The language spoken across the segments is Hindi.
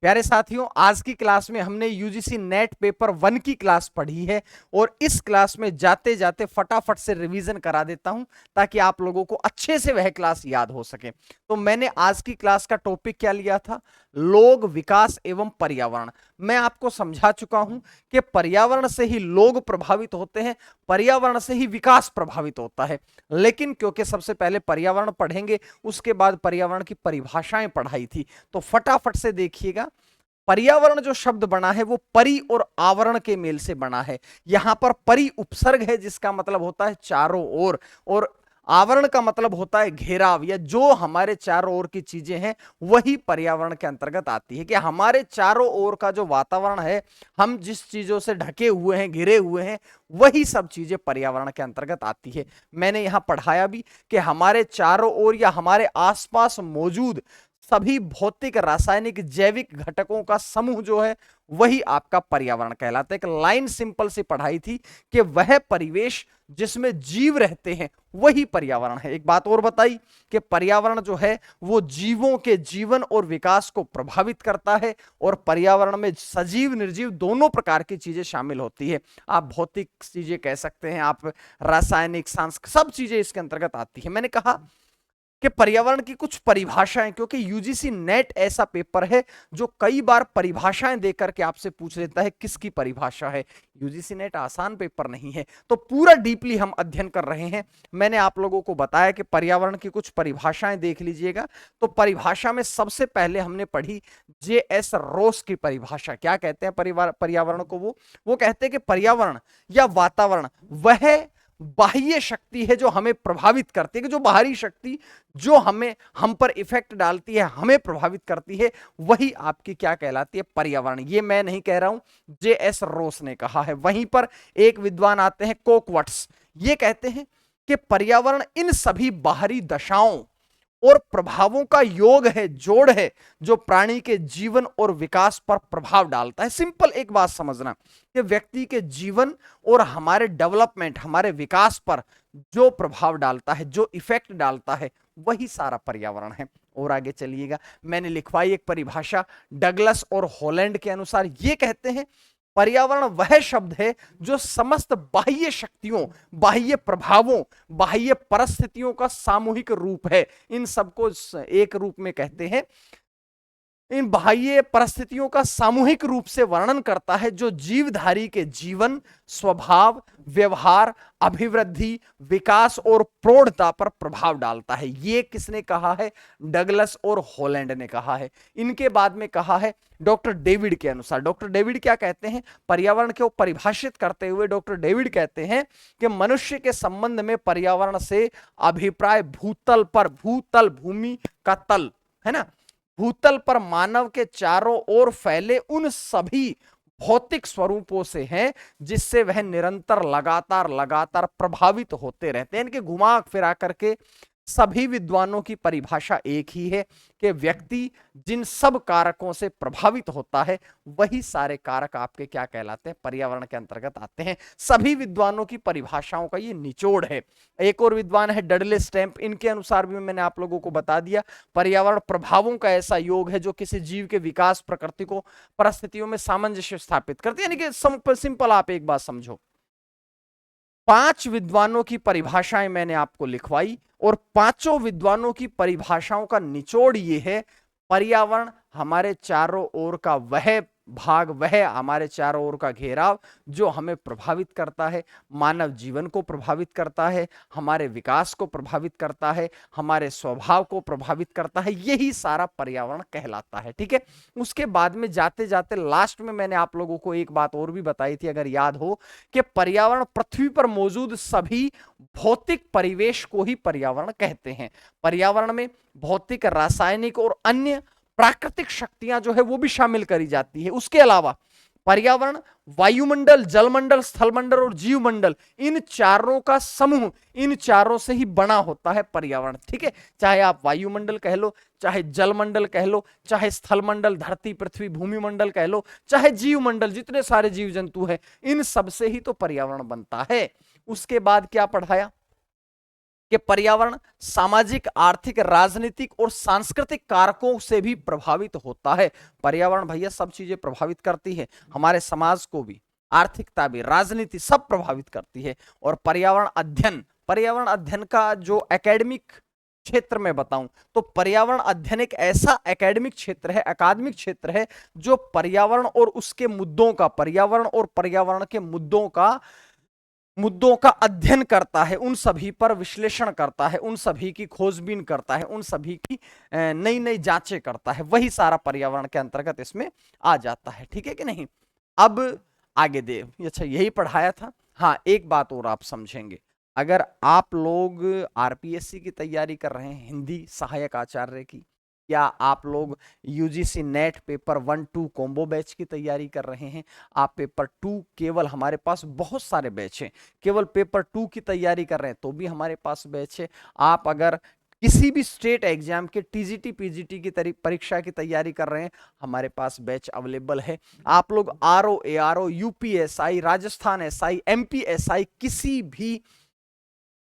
प्यारे साथियों, आज की क्लास में हमने यूजीसी नेट पेपर 1 की क्लास पढ़ी है और इस क्लास में जाते जाते फटाफट से रिवीजन करा देता हूं ताकि आप लोगों को अच्छे से वह क्लास याद हो सके। तो मैंने आज की क्लास का टॉपिक क्या लिया था? लोग, विकास एवं पर्यावरण। मैं आपको समझा चुका हूं कि पर्यावरण से ही लोग प्रभावित होते हैं, पर्यावरण से ही विकास प्रभावित होता है। लेकिन क्योंकि सबसे पहले पर्यावरण पढ़ेंगे, उसके बाद पर्यावरण की परिभाषाएं पढ़ाई थी, तो फटाफट से देखिएगा। पर्यावरण जो शब्द बना है वो परि और आवरण के मेल से बना है। यहां पर परि उपसर्ग है जिसका मतलब होता है चारों ओर, और आवरण का मतलब होता है घेराव, या जो हमारे चारों ओर की चीजें हैं वही पर्यावरण के अंतर्गत आती है। कि हमारे चारों ओर का जो वातावरण है, हम जिस चीजों से ढके हुए हैं, घिरे हुए हैं, वही सब चीजें पर्यावरण के अंतर्गत आती है। मैंने यहां पढ़ाया भी कि हमारे चारों ओर या हमारे आसपास मौजूद सभी भौतिक, रासायनिक, जैविक घटकों का समूह जो है वही आपका पर्यावरण कहलाता है। एक लाइन सिंपल सी पढ़ाई थी कि वह परिवेश जिसमें जीव रहते हैं वही पर्यावरण है। एक बात और बताई कि पर्यावरण जो है वो जीवों के जीवन और विकास को प्रभावित करता है, और पर्यावरण में सजीव, निर्जीव दोनों प्रकार की चीजें शामिल होती है। आप भौतिक चीजें कह सकते हैं, आप रासायनिक, सांस्कृतिक, सब चीजें इसके अंतर्गत आती है। मैंने कहा कि पर्यावरण की कुछ परिभाषाएं, क्योंकि यूजीसी नेट ऐसा पेपर है जो कई बार परिभाषाएं देकर के आपसे पूछ लेता है किसकी परिभाषा है। यूजीसी नेट आसान पेपर नहीं है, तो पूरा डीपली हम अध्ययन कर रहे हैं। मैंने आप लोगों को बताया कि पर्यावरण की कुछ परिभाषाएं देख लीजिएगा। तो परिभाषा में सबसे पहले हमने पढ़ी जे.एस. रोस की परिभाषा। क्या कहते हैं पर्यावरण को? वो कहते हैं कि पर्यावरण या वातावरण वह बाह्य शक्ति है जो हमें प्रभावित करती है, कि जो बाहरी शक्ति जो हम पर इफेक्ट डालती है, हमें प्रभावित करती है, वही आपकी क्या कहलाती है? पर्यावरण। ये मैं नहीं कह रहा हूं, जे.एस. रोस ने कहा है। वहीं पर एक विद्वान आते हैं, कोकवट्स, ये कहते हैं कि पर्यावरण इन सभी बाहरी दशाओं और प्रभावों का योग है, जोड़ है, जो प्राणी के जीवन और विकास पर प्रभाव डालता है। सिंपल एक बात समझना कि व्यक्ति के जीवन और हमारे डेवलपमेंट, हमारे विकास पर जो प्रभाव डालता है, जो इफेक्ट डालता है, वही सारा पर्यावरण है। और आगे चलिएगा, मैंने लिखवाई एक परिभाषा डगलस और हॉलैंड के अनुसार। ये कहते हैं पर्यावरण वह शब्द है जो समस्त बाह्य शक्तियों, बाह्य प्रभावों, बाह्य परिस्थितियों का सामूहिक रूप है। इन सबको एक रूप में कहते हैं। इन बाह्य परिस्थितियों का सामूहिक रूप से वर्णन करता है जो जीवधारी के जीवन, स्वभाव, व्यवहार, अभिवृद्धि, विकास और प्रौढ़ता पर प्रभाव डालता है। ये किसने कहा है? डगलस और हॉलैंड ने कहा है। इनके बाद में कहा है डॉक्टर डेविड के अनुसार। डॉक्टर डेविड क्या कहते हैं पर्यावरण को परिभाषित करते हुए? डॉक्टर डेविड कहते हैं कि मनुष्य के संबंध में पर्यावरण से अभिप्राय भूतल पर, भूतल भूमि का तल है ना, भूतल पर मानव के चारों ओर फैले उन सभी भौतिक स्वरूपों से हैं जिससे वह निरंतर, लगातार लगातार प्रभावित होते रहते हैं। इनके घुमा फिरा करके सभी विद्वानों की परिभाषा एक ही है कि व्यक्ति जिन सब कारकों से प्रभावित होता है वही सारे कारक आपके क्या कहलाते हैं? पर्यावरण के अंतर्गत आते हैं। सभी विद्वानों की परिभाषाओं का ये निचोड़ है। एक और विद्वान है डडले स्टैम्प। इनके अनुसार भी मैंने आप लोगों को बता दिया, पर्यावरण प्रभावों का ऐसा योग है जो किसी जीव के विकास, प्रकृति को, परिस्थितियों में सामंजस्य स्थापित करती है। यानी कि सिंपल आप एक बात समझो, 5 विद्वानों की परिभाषाएं मैंने आपको लिखवाई, और पांचों विद्वानों की परिभाषाओं का निचोड़ ये है, पर्यावरण हमारे चारों ओर का वह भाग, वह हमारे चारों ओर का घेराव जो हमें प्रभावित करता है, मानव जीवन को प्रभावित करता है, हमारे विकास को प्रभावित करता है, हमारे स्वभाव को प्रभावित करता है, यही सारा पर्यावरण कहलाता है। ठीक है। उसके बाद में जाते जाते लास्ट में मैंने आप लोगों को एक बात और भी बताई थी, अगर याद हो, कि पर्यावरण पृथ्वी पर मौजूद सभी भौतिक परिवेश को ही पर्यावरण कहते हैं। पर्यावरण में भौतिक, रासायनिक और अन्य प्राकृतिक शक्तियां जो है वो भी शामिल करी जाती है। उसके अलावा पर्यावरण वायुमंडल, जलमंडल, स्थलमंडल और जीवमंडल, इन चारों का समूह, इन चारों से ही बना होता है पर्यावरण। ठीक है। चाहे आप वायुमंडल कह लो, चाहे जलमंडल कह लो, चाहे स्थलमंडल, धरती, पृथ्वी, भूमि मंडल कह लो, चाहे जीवमंडल, जितने सारे जीव जंतु हैं, इन सब से ही तो पर्यावरण बनता है। उसके बाद क्या पढ़ाया कि पर्यावरण सामाजिक, आर्थिक, राजनीतिक और सांस्कृतिक कारकों से भी प्रभावित होता है। पर्यावरण भैया सब चीजें प्रभावित करती है, हमारे समाज को भी, आर्थिकता भी, राजनीति सब प्रभावित करती है। और पर्यावरण अध्ययन का जो एकेडमिक क्षेत्र में बताऊं तो पर्यावरण अध्ययन एक ऐसा एकेडमिक क्षेत्र है, अकादमिक क्षेत्र है, जो पर्यावरण और उसके मुद्दों का, पर्यावरण और पर्यावरण के मुद्दों का अध्ययन करता है, उन सभी पर विश्लेषण करता है, उन सभी की खोजबीन करता है, उन सभी की नई नई जांचें करता है। वही सारा पर्यावरण के अंतर्गत इसमें आ जाता है। ठीक है कि नहीं? अब आगे दे, अच्छा यही पढ़ाया था। हाँ, एक बात और आप समझेंगे, अगर आप लोग आरपीएससी की तैयारी कर रहे हैं, हिंदी सहायक आचार्य की, या आप लोग UGC net paper 1-2 combo batch की तैयारी कर रहे हैं, आप पेपर 2 केवल, हमारे पास बहुत सारे बैच हैं, केवल पेपर 2 की तैयारी कर रहे हैं तो भी हमारे पास बैच है। आप अगर किसी भी स्टेट एग्जाम के टीजीटी पीजीटी की परीक्षा की तैयारी कर रहे हैं, हमारे पास बैच अवेलेबल है। आप लोग RO, ARO, UPSI, Rajasthan SI, MPSI, किसी भी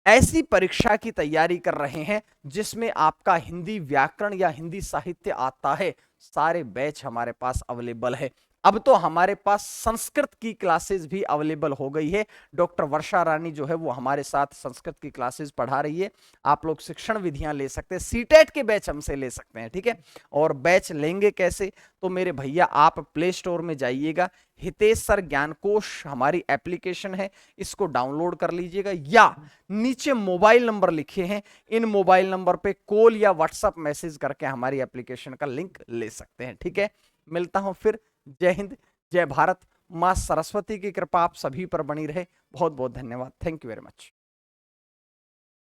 ऐसी परीक्षा की तैयारी कर रहे हैं जिसमें आपका हिंदी व्याकरण या हिंदी साहित्य आता है, सारे बैच हमारे पास अवेलेबल है। अब तो हमारे पास संस्कृत की क्लासेस भी अवेलेबल हो गई है। डॉक्टर वर्षा रानी जो है वो हमारे साथ संस्कृत की क्लासेस पढ़ा रही है। आप लोग शिक्षण विधियां ले सकते हैं, सीटेट के बैच हमसे ले सकते हैं। ठीक है? और बैच लेंगे कैसे? तो मेरे भैया आप प्ले स्टोर में जाइएगा, हितेश सर ज्ञानकोश हमारी एप्लीकेशन है, इसको डाउनलोड कर लीजिएगा, या नीचे मोबाइल नंबर लिखे हैं, इन मोबाइल नंबर पे कॉल या व्हाट्सएप मैसेज करके हमारी एप्लीकेशन का लिंक ले सकते हैं। ठीक है? मिलता हूं फिर। जय हिंद, जय भारत। मां सरस्वती की कृपा आप सभी पर बनी रहे। बहुत बहुत धन्यवाद। Thank you very much.